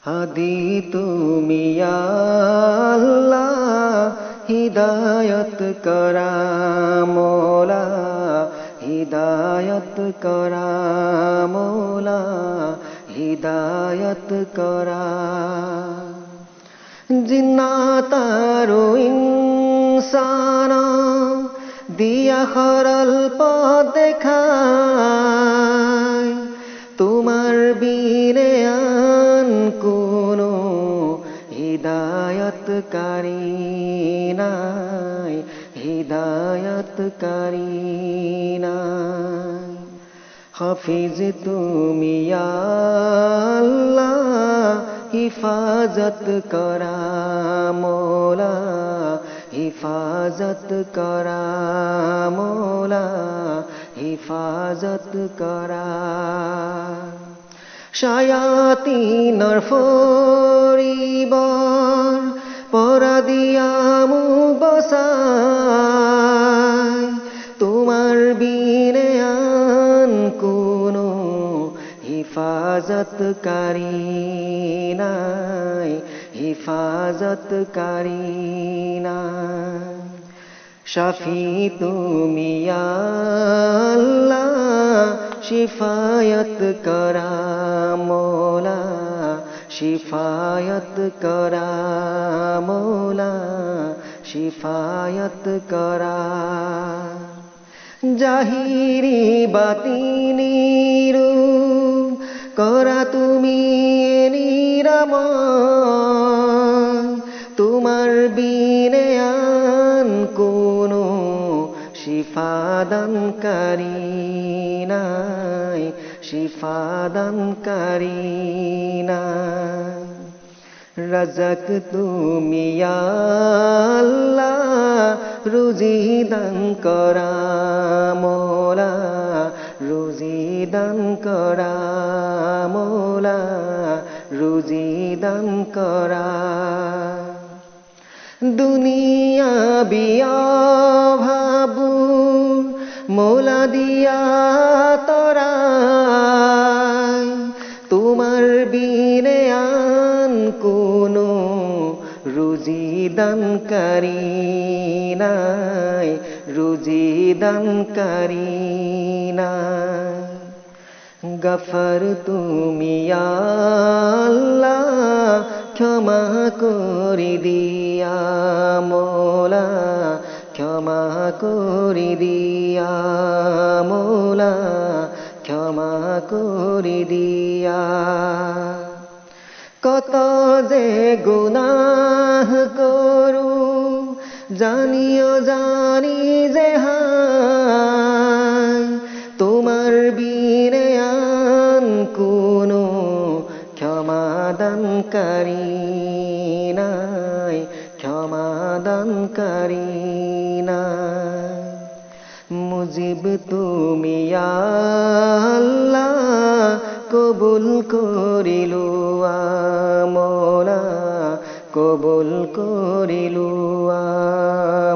হাদি তুমি আল্লাহ হিদায়ত করা মোলা হিদায়ত করা মোলা হিদায়ত করা জিন্নাতারো ইনসান দিয়া খরল পথ দেখায় তোমার বীরে আন কোনো হিদায়তকারী নাই হিদায়তকারী নাই হাফিজ তুমি আল্লাহ হিফাজত করা মোলা হিফাজত করা মোলা হিফাজত করা শায়াতিনর ফরিবর পরাদিয়া মুখ বসায় তোমার বীরে আন কোনো হিফাজতকারী নাই হিফাজতকারী নাই শাফি তুমি আল্লাহ শিফায়ত করা মোলা শিফায়ত করা মোলা শিফায়ত করা জাহিরি বাতিনি রূপ করা তুমি নিরাময় তোমার বীরে আন কোনো শিফাদানকারী নাই শিফাদানকারী নাই রাজাক তুমি আল্লাহ রুজি দান করা মোলা রুজি দান করা মোলা রুজি দান করা দুনিয়া বিয়া ভাবু মোলা দিয়া তরা তোমার বীরে আন কোনো রুজি দানকারী নাই রুজি দানকারী নাই গফর তুমি আল্লাহ ক্ষমা করি দিয়া মোলা ক্ষমা করি দিয়া মোলা ক্ষমা করি দিয়া কত যে গুনাহ করু জানিও জানি যে হায় তোমার বীরে আন কোনো ক্ষমাদানকারী নাই ক্ষমাদানকারী নাই মুজিব তুমি আল্লাহ কবুল করিলু মোলা কবুল করিলু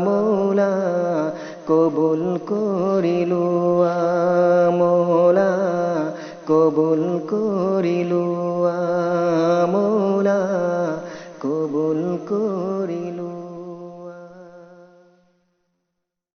মোলা কবুল করিলু মোলা কবুল করিলু মোলা কবুল করিলু